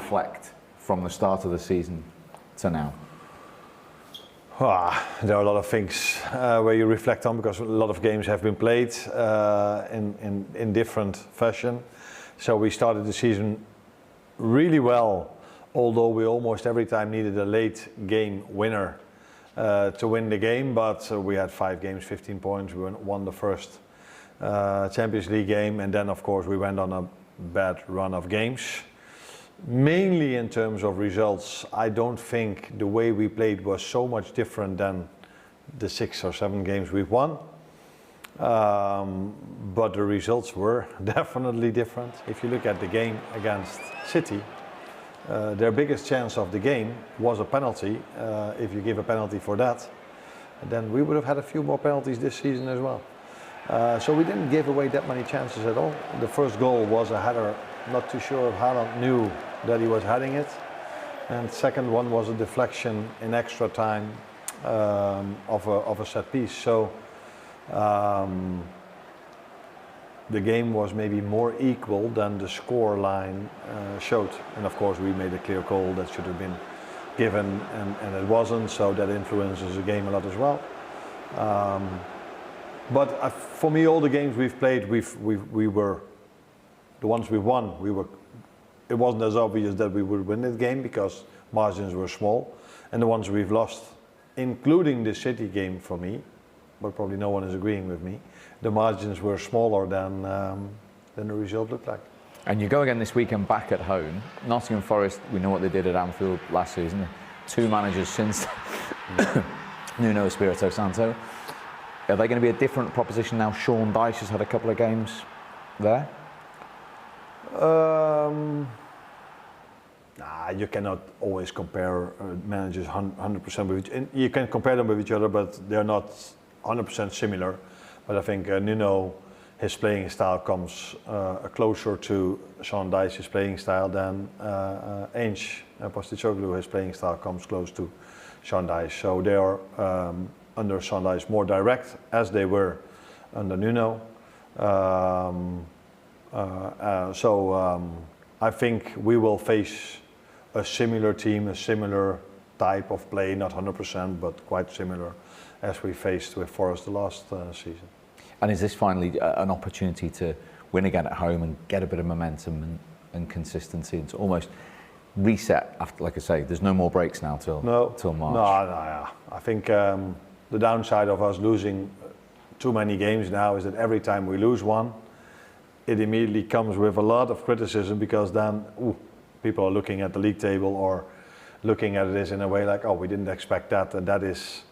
reflect from the start of the season to now? There are a lot of things where you reflect on, because a lot of games have been played in different fashion. So we started the season really well, although we almost every time needed a late game winner to win the game. But we had 5 games, 15 points. We won the first Champions League game, and then of course we went on a bad run of games. Mainly in terms of results, I don't think the way we played was so much different than the 6 or 7 games we've won. But the results were definitely different. If you look at the game against City, their biggest chance of the game was a penalty. If you give a penalty for that, then we would have had a few more penalties this season as well. So we didn't give away that many chances at all. The first goal was a header. Not too sure if Haaland knew that he was heading it. And the second one was a deflection in extra time of a set piece. So the game was maybe more equal than the score line showed. And of course we made a clear call that should have been given, and it wasn't, so that influences the game a lot as well. But for me, all the games we've played, we were, the ones we won, it wasn't as obvious that we would win that game because margins were small. And the ones we've lost, including the City game for me, but probably no one is agreeing with me, the margins were smaller than the result looked like. And you go again this weekend back at home. Nottingham Forest, we know what they did at Anfield last season. 2 managers since Nuno Espirito Santo. Are they going to be a different proposition now? Sean Dyche has had a couple of games there. You cannot always compare managers 100% with each other. You can compare them with each other, but they're not 100% similar. But I think Nuno, his playing style comes closer to Sean Dyche's playing style than Ange Postecoglou, his playing style comes close to Sean Dyche. So they are under Sean Dyche more direct, as they were under Nuno. I think we will face a similar team, a similar type of play, not 100%, but quite similar as we faced with Forest the last season. And is this finally an opportunity to win again at home and get a bit of momentum and consistency and to almost reset after, like I say, there's no more breaks now till March? No. I think the downside of us losing too many games now is that every time we lose one, it immediately comes with a lot of criticism, because then people are looking at the league table or looking at this in a way like, oh, we didn't expect that. And that is,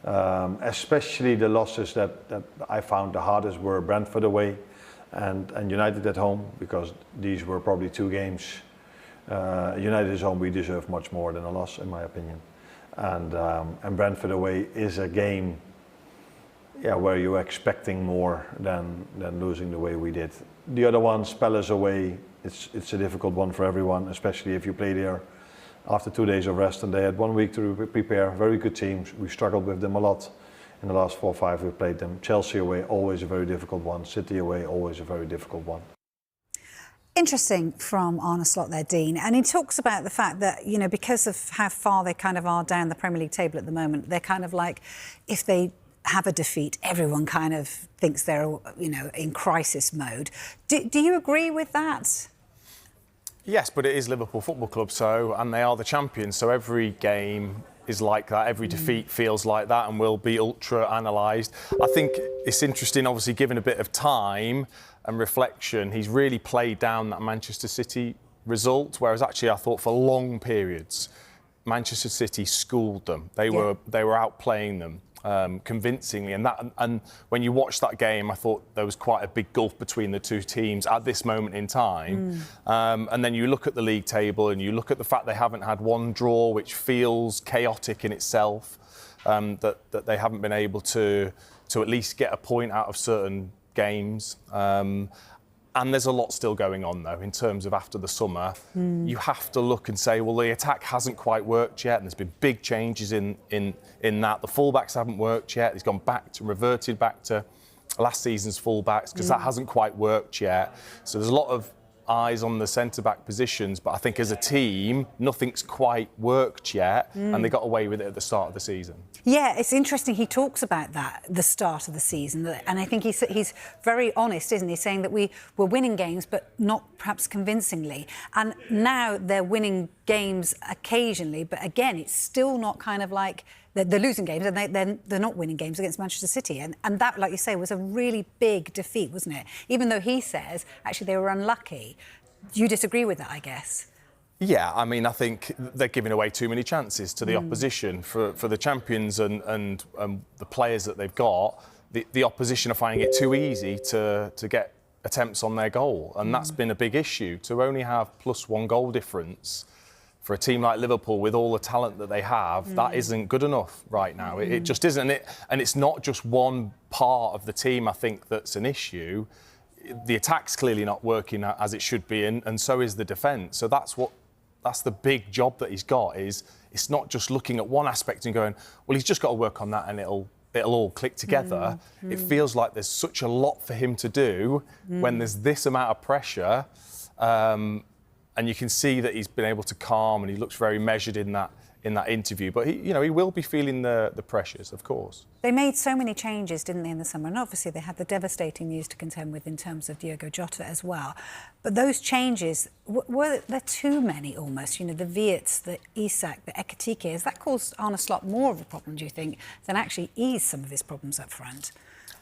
especially the losses that I found the hardest were Brentford away and United at home, because these were probably 2 games. United at home, we deserve much more than a loss, in my opinion. And Brentford away is a game where you're expecting more than losing the way we did. The other ones, Palace away, it's a difficult one for everyone, especially if you play there after 2 days of rest, and they had 1 week to prepare. Very good teams. We struggled with them a lot in the last 4 or 5 we played them. Chelsea away, always a very difficult one. City away, always a very difficult one. Interesting from Arne Slot there, Dean. And he talks about the fact that, you know, because of how far they kind of are down the Premier League table at the moment, they're kind of like, if they have a defeat, everyone kind of thinks they're, you know, in crisis mode. Do you agree with that? Yes, but it is Liverpool Football Club, and they are the champions, so every game is like that, every defeat feels like that and will be ultra analysed. I think it's interesting, obviously, given a bit of time and reflection, he's really played down that Manchester City result, whereas actually I thought for long periods Manchester City schooled them. They were outplaying them convincingly, and when you watch that game, I thought there was quite a big gulf between the 2 teams at this moment in time. And then you look at the league table and you look at the fact they haven't had 1 draw, which feels chaotic in itself, that they haven't been able to at least get a point out of certain games. And there's a lot still going on, though, in terms of after the summer. You have to look and say, well, the attack hasn't quite worked yet, and there's been big changes in that. The fullbacks haven't worked yet. He's reverted back to last season's fullbacks, because that hasn't quite worked yet. So there's a lot of eyes on the centre-back positions, but I think as a team, nothing's quite worked yet, and they got away with it at the start of the season. Yeah, it's interesting. He talks about that, the start of the season, and I think he's very honest, isn't he, saying that we were winning games, but not perhaps convincingly. And now they're winning games occasionally, but again, it's still not kind of like they're losing games, and they're not winning games against Manchester City. And that, like you say, was a really big defeat, wasn't it? Even though he says, actually, they were unlucky. You disagree with that, I guess? Yeah, I mean, I think they're giving away too many chances to the opposition for the champions and the players that they've got. The opposition are finding it too easy to get attempts on their goal, and that's been a big issue. To only have +1 goal difference for a team like Liverpool with all the talent that they have, that isn't good enough right now. It just isn't. And it's not just one part of the team, I think, that's an issue. The attack's clearly not working as it should be, and so is the defence. So that's the big job that he's got. Is it's not just looking at one aspect and going, well, he's just got to work on that and it'll all click together. It feels like there's such a lot for him to do when there's this amount of pressure, and you can see that he's been able to calm, and he looks very measured in that interview. But he will be feeling the pressures, of course. They made so many changes, didn't they, in the summer? And obviously they had the devastating news to contend with in terms of Diogo Jota as well. But those changes, were there too many almost? You know, the Wiertz, the Isak, the Ekitike. Has that caused Arne Slot more of a problem, do you think, than actually ease some of his problems up front?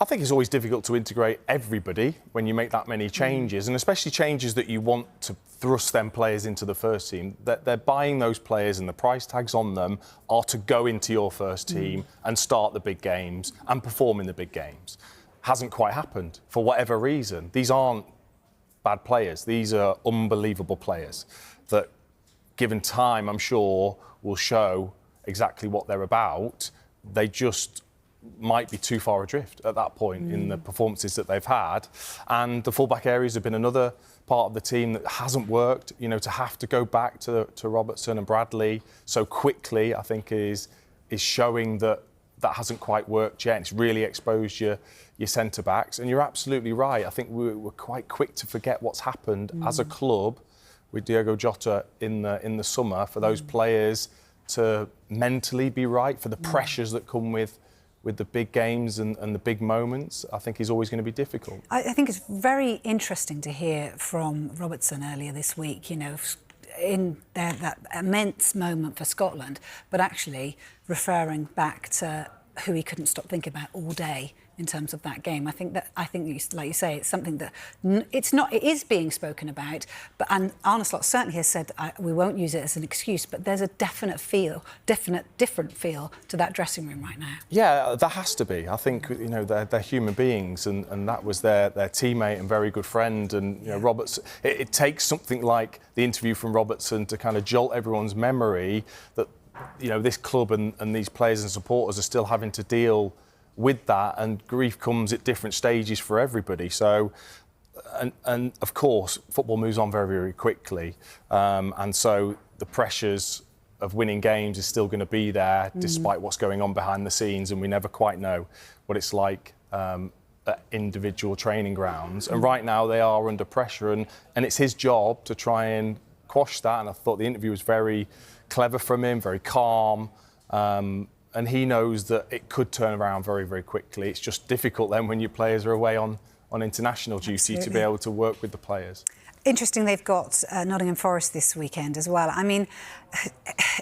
I think it's always difficult to integrate everybody when you make that many changes, and especially changes that you want to thrust them players into the first team. That they're buying those players, and the price tags on them are to go into your first team and start the big games and perform in the big games. Hasn't quite happened for whatever reason. These aren't bad players. These are unbelievable players that, given time, I'm sure, will show exactly what they're about. They just might be too far adrift at that point in the performances that they've had. And the fullback areas have been another part of the team that hasn't worked. You know, to have to go back to Robertson and Bradley so quickly, I think is showing that hasn't quite worked yet. It's really exposed your centre-backs. And you're absolutely right. I think we're quite quick to forget what's happened as a club with Diogo Jota in the summer, for those players to mentally be right, for the pressures that come with the big games and the big moments, I think is always going to be difficult. I think it's very interesting to hear from Robertson earlier this week, you know, in that immense moment for Scotland, but actually referring back to who he couldn't stop thinking about all day in terms of that game. I think, like you say, it's something that it is being spoken about, but and Arne Slot certainly has said we won't use it as an excuse, but there's a different feel to that dressing room right now. Yeah, there has to be. I think, you know, they're human beings, and that was their teammate and very good friend. And you know, Robertson, it takes something like the interview from Robertson to kind of jolt everyone's memory that, you know, this club and these players and supporters are still having to deal with that, and grief comes at different stages for everybody. So, and of course, football moves on very, very quickly, and so the pressures of winning games is still going to be there, despite what's going on behind the scenes, and we never quite know what it's like at individual training grounds. And right now they are under pressure, and it's his job to try and quash that. And I thought the interview was very clever from him, very calm. And he knows that it could turn around very, very quickly. It's just difficult then when your players are away on international duty to be able to work with the players. Interesting, they've got Nottingham Forest this weekend as well. I mean,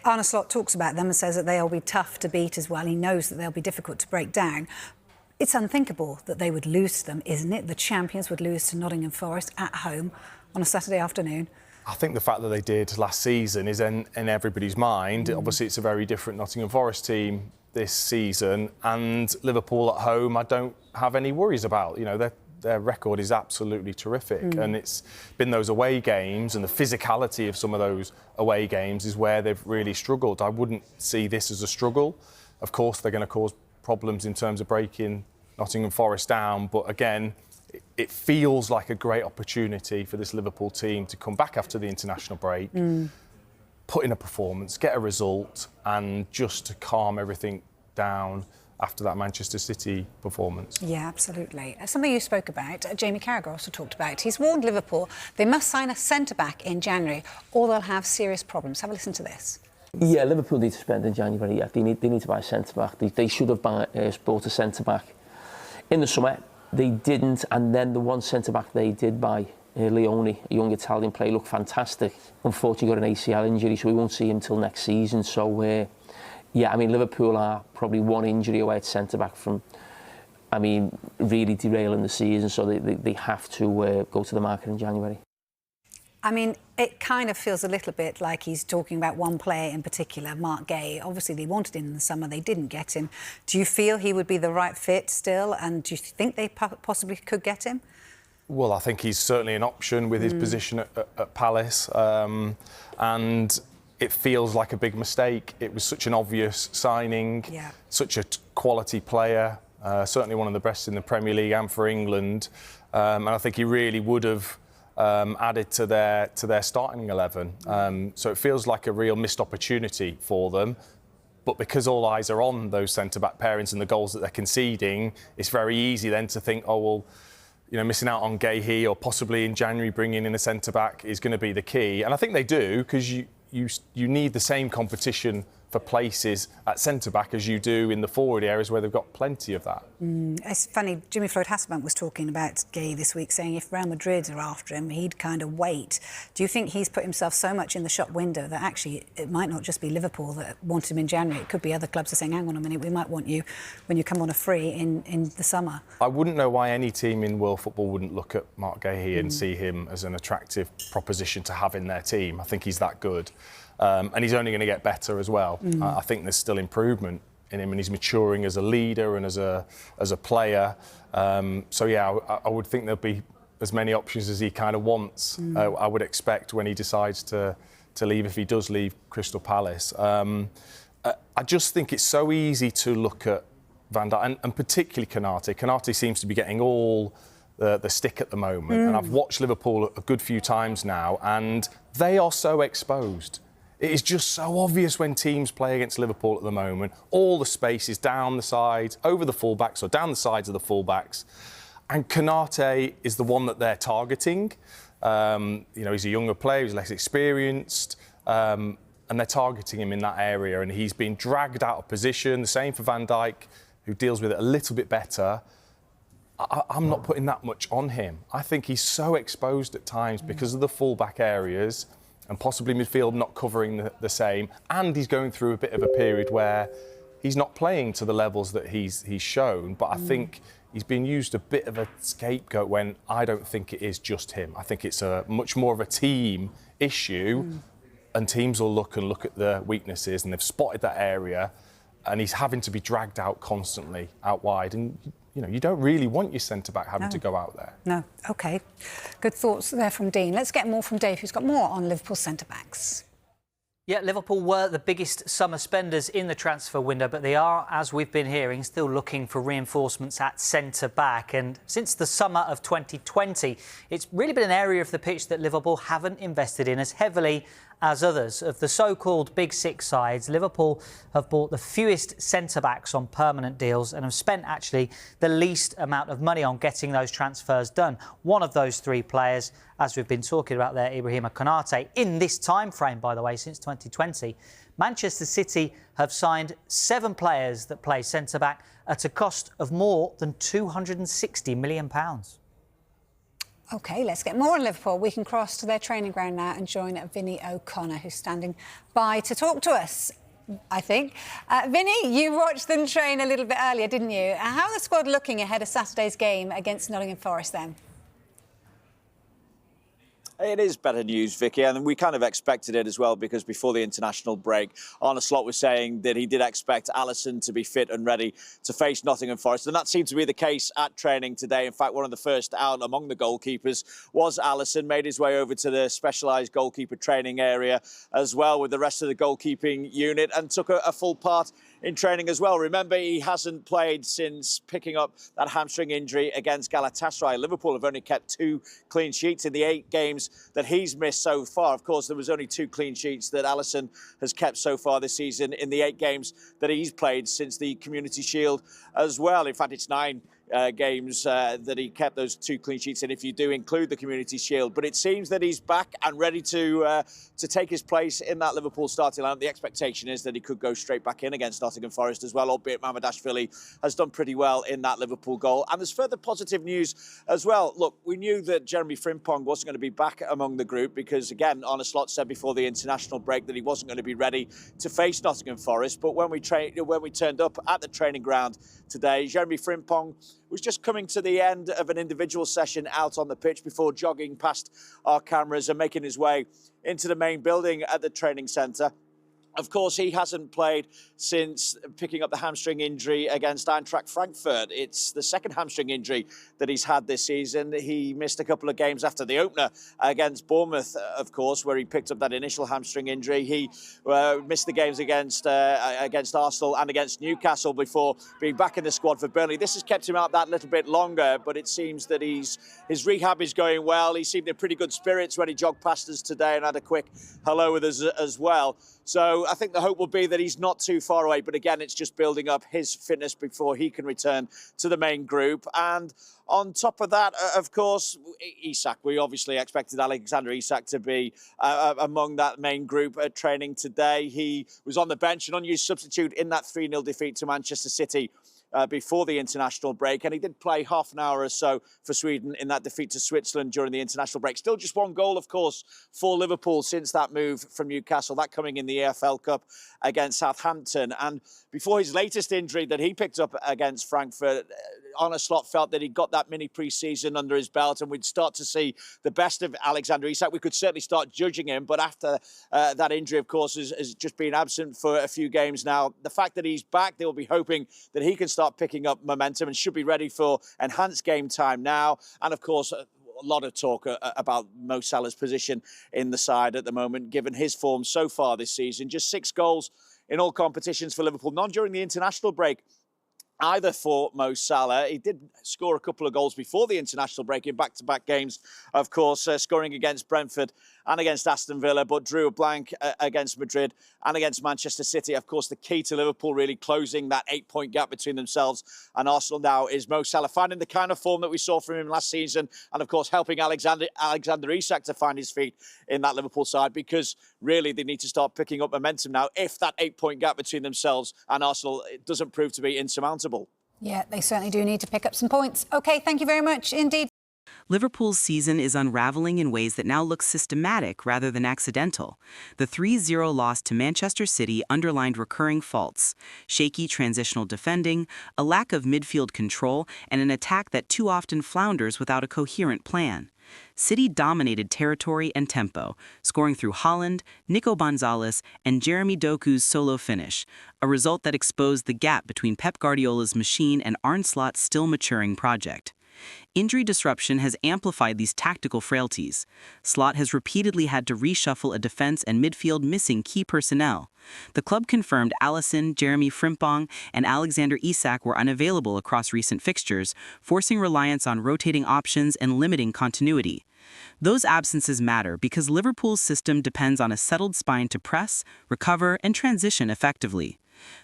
Arne Slot talks about them and says that they'll be tough to beat as well. He knows that they'll be difficult to break down. It's unthinkable that they would lose to them, isn't it? The champions would lose to Nottingham Forest at home on a Saturday afternoon. I think the fact that they did last season is in everybody's mind. Obviously, it's a very different Nottingham Forest team this season, and Liverpool at home, I don't have any worries about. You know, their record is absolutely terrific, and it's been those away games and the physicality of some of those away games is where they've really struggled. I wouldn't see this as a struggle. Of course, they're going to cause problems in terms of breaking Nottingham Forest down, but again, it feels like a great opportunity for this Liverpool team to come back after the international break, put in a performance, get a result, and just to calm everything down after that Manchester City performance. Yeah, absolutely. Something you spoke about, Jamie Carragher also talked about. He's warned Liverpool they must sign a centre-back in January or they'll have serious problems. Have a listen to this. Yeah, Liverpool need to spend in January. Yeah, they need to buy a centre-back. They should have bought a centre-back in the summer. They didn't, and then the one centre-back they did buy, Leone, a young Italian player, looked fantastic. Unfortunately got an ACL injury, so we won't see him till next season. So, yeah, I mean, Liverpool are probably one injury away at centre-back from, I mean, really derailing the season, so they have to go to the market in January. I mean, it kind of feels a little bit like he's talking about one player in particular, Mark Gay. Obviously, they wanted him in the summer. They didn't get him. Do you feel he would be the right fit still? And do you think they possibly could get him? Well, I think he's certainly an option with his position at Palace. And it feels like a big mistake. It was such an obvious signing, such a quality player, certainly one of the best in the Premier League and for England. And I think he really would have added to their starting 11. So it feels like a real missed opportunity for them. But because all eyes are on those centre-back pairings and the goals that they're conceding, it's very easy then to think, oh, well, you know, missing out on Gahey or possibly in January bringing in a centre-back is going to be the key. And I think they do, because you need the same competition for places at centre-back as you do in the forward areas where they've got plenty of that. It's funny, Jimmy Floyd-Hasselbank was talking about Gay this week, saying if Real Madrid are after him, he'd kind of wait. Do you think he's put himself so much in the shop window that actually it might not just be Liverpool that want him in January? It could be other clubs that are saying, hang on a minute, we might want you when you come on a free in the summer. I wouldn't know why any team in world football wouldn't look at Mark Gahey and see him as an attractive proposition to have in their team. I think he's that good. And he's only going to get better as well. I think there's still improvement in him, and he's maturing as a leader and as a player. So yeah, I would think there'll be as many options as he kind of wants. I would expect when he decides to leave, if he does leave Crystal Palace. I just think it's so easy to look at Van Dijk and particularly Konate. Konate seems to be getting all the stick at the moment, and I've watched Liverpool a good few times now, and they are so exposed. It is just so obvious when teams play against Liverpool at the moment. All the space is down the sides, over the fullbacks, or down the sides of the fullbacks. And Konate is the one that they're targeting. You know, he's a younger player, he's less experienced, and they're targeting him in that area. And he's been dragged out of position. The same for Van Dijk, who deals with it a little bit better. I'm not putting that much on him. I think he's so exposed at times because of the fullback areas, and possibly midfield not covering the same, and he's going through a bit of a period where he's not playing to the levels that he's shown, but I think he's been used a bit of a scapegoat when I don't think it is just him. I think it's a much more of a team issue, and teams will look at the weaknesses, and they've spotted that area, and he's having to be dragged out constantly, out wide, and you know, you don't really want your centre-back having to go out there. No, OK. Good thoughts there from Dean. Let's get more from Dave, who's got more on Liverpool centre-backs. Yeah, Liverpool were the biggest summer spenders in the transfer window, but they are, as we've been hearing, still looking for reinforcements at centre-back. And since the summer of 2020, it's really been an area of the pitch that Liverpool haven't invested in as heavily as others. Of the so-called Big Six sides, Liverpool have bought the fewest centre-backs on permanent deals and have spent actually the least amount of money on getting those transfers done. One of those three players, as we've been talking about there, Ibrahima Konate, in this time frame, by the way, since 2020, Manchester City have signed 7 players that play centre-back at a cost of more than £260 million. OK, let's get more on Liverpool. We can cross to their training ground now and join Vinny O'Connor, who's standing by to talk to us, I think. Vinny, you watched them train a little bit earlier, didn't you? How are the squad looking ahead of Saturday's game against Nottingham Forest then? It is better news, Vicky, and we kind of expected it as well, because before the international break, Arne Slot was saying that he did expect Alisson to be fit and ready to face Nottingham Forest, and that seemed to be the case at training today. In fact, one of the first out among the goalkeepers was Alisson, made his way over to the specialised goalkeeper training area as well with the rest of the goalkeeping unit, and took a full part in training as well. Remember, he hasn't played since picking up that hamstring injury against Galatasaray. Liverpool have only kept 2 clean sheets in the 8 games that he's missed so far. Of course, there was only 2 clean sheets that Alisson has kept so far this season in the 8 games that he's played since the Community Shield as well. In fact, it's 9 games that he kept those 2 clean sheets in, if you do include the Community Shield. But it seems that he's back and ready to take his place in that Liverpool starting lineup. The expectation is that he could go straight back in against Nottingham Forest as well, albeit Mamardashvili has done pretty well in that Liverpool goal. And there's further positive news as well. Look, we knew that Jeremy Frimpong wasn't going to be back among the group because, again, Arne Slot said before the international break that he wasn't going to be ready to face Nottingham Forest. But when we turned up at the training ground today, Jeremy Frimpong was just coming to the end of an individual session out on the pitch before jogging past our cameras and making his way into the main building at the training centre. Of course, he hasn't played since picking up the hamstring injury against Eintracht Frankfurt. It's the second hamstring injury that he's had this season. He missed a couple of games after the opener against Bournemouth, of course, where he picked up that initial hamstring injury. He missed the games against Arsenal and against Newcastle before being back in the squad for Burnley. This has kept him out that little bit longer, but it seems that his rehab is going well. He seemed in pretty good spirits when he jogged past us today and had a quick hello with us as well. So I think the hope will be that he's not too far away. But again, it's just building up his fitness before he can return to the main group. And on top of that, of course, Isak. We obviously expected Alexander Isak to be among that main group at training today. He was on the bench, an unused substitute in that 3-0 defeat to Manchester City before the international break, and he did play half an hour or so for Sweden in that defeat to Switzerland during the international break. Still just 1 goal, of course, for Liverpool since that move from Newcastle, that coming in the AFL Cup against Southampton. And before his latest injury that he picked up against Frankfurt, Arne Slot felt that he'd got that mini pre-season under his belt and we'd start to see the best of Alexander Isak. We could certainly start judging him, but after that injury, of course, has just been absent for a few games now. The fact that he's back, they'll be hoping that he can start picking up momentum and should be ready for enhanced game time now. And of course, a lot of talk about Mo Salah's position in the side at the moment, given his form so far this season. Just 6 goals in all competitions for Liverpool, none during the international break either for Mo Salah. He did score a couple of goals before the international break in back-to-back games, of course, scoring against Brentford and against Aston Villa, but drew a blank against Madrid and against Manchester City. Of course, the key to Liverpool really closing that 8-point gap between themselves and Arsenal now is Mo Salah finding the kind of form that we saw from him last season and, of course, helping Alexander Isak to find his feet in that Liverpool side, because really they need to start picking up momentum now if that 8-point gap between themselves and Arsenal doesn't prove to be insurmountable. Yeah, they certainly do need to pick up some points. OK, thank you very much indeed. Liverpool's season is unraveling in ways that now look systematic rather than accidental. The 3-0 loss to Manchester City underlined recurring faults: shaky transitional defending, a lack of midfield control, and an attack that too often flounders without a coherent plan. City dominated territory and tempo, scoring through Haaland, Nico Gonzalez, and Jeremy Doku's solo finish, a result that exposed the gap between Pep Guardiola's machine and Arne Slot's still maturing project. Injury disruption has amplified these tactical frailties. Slot has repeatedly had to reshuffle a defense and midfield missing key personnel. The club confirmed Alisson, Jeremy Frimpong, and Alexander Isak were unavailable across recent fixtures, forcing reliance on rotating options and limiting continuity. Those absences matter because Liverpool's system depends on a settled spine to press, recover, and transition effectively.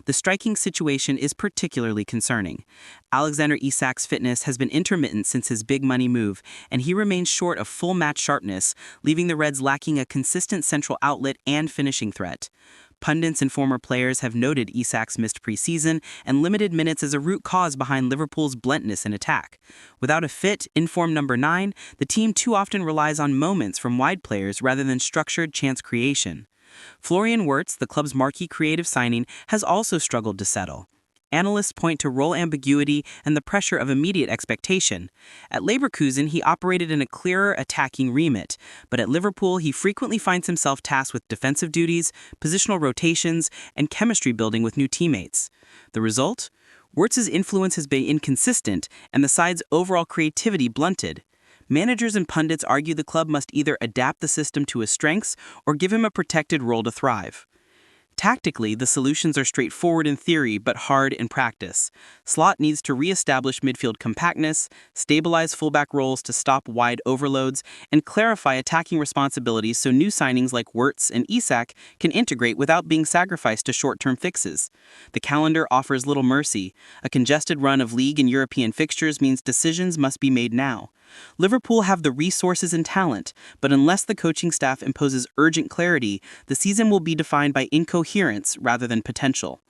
The striking situation is particularly concerning. Alexander Isak's fitness has been intermittent since his big money move, and he remains short of full match sharpness, leaving the Reds lacking a consistent central outlet and finishing threat. Pundits and former players have noted Isak's missed preseason and limited minutes as a root cause behind Liverpool's bluntness in attack. Without a fit, in-form number 9, the team too often relies on moments from wide players rather than structured chance creation. Florian Wirtz, the club's marquee creative signing, has also struggled to settle. Analysts point to role ambiguity and the pressure of immediate expectation. At Leverkusen, he operated in a clearer attacking remit, but at Liverpool, he frequently finds himself tasked with defensive duties, positional rotations, and chemistry building with new teammates. The result? Wirtz's influence has been inconsistent, and the side's overall creativity blunted. Managers and pundits argue the club must either adapt the system to his strengths or give him a protected role to thrive. Tactically, the solutions are straightforward in theory but hard in practice. Slot needs to re-establish midfield compactness, stabilize fullback roles to stop wide overloads, and clarify attacking responsibilities so new signings like Wirtz and Isak can integrate without being sacrificed to short-term fixes. The calendar offers little mercy. A congested run of league and European fixtures means decisions must be made now. Liverpool have the resources and talent, but unless the coaching staff imposes urgent clarity, the season will be defined by incoherence rather than potential.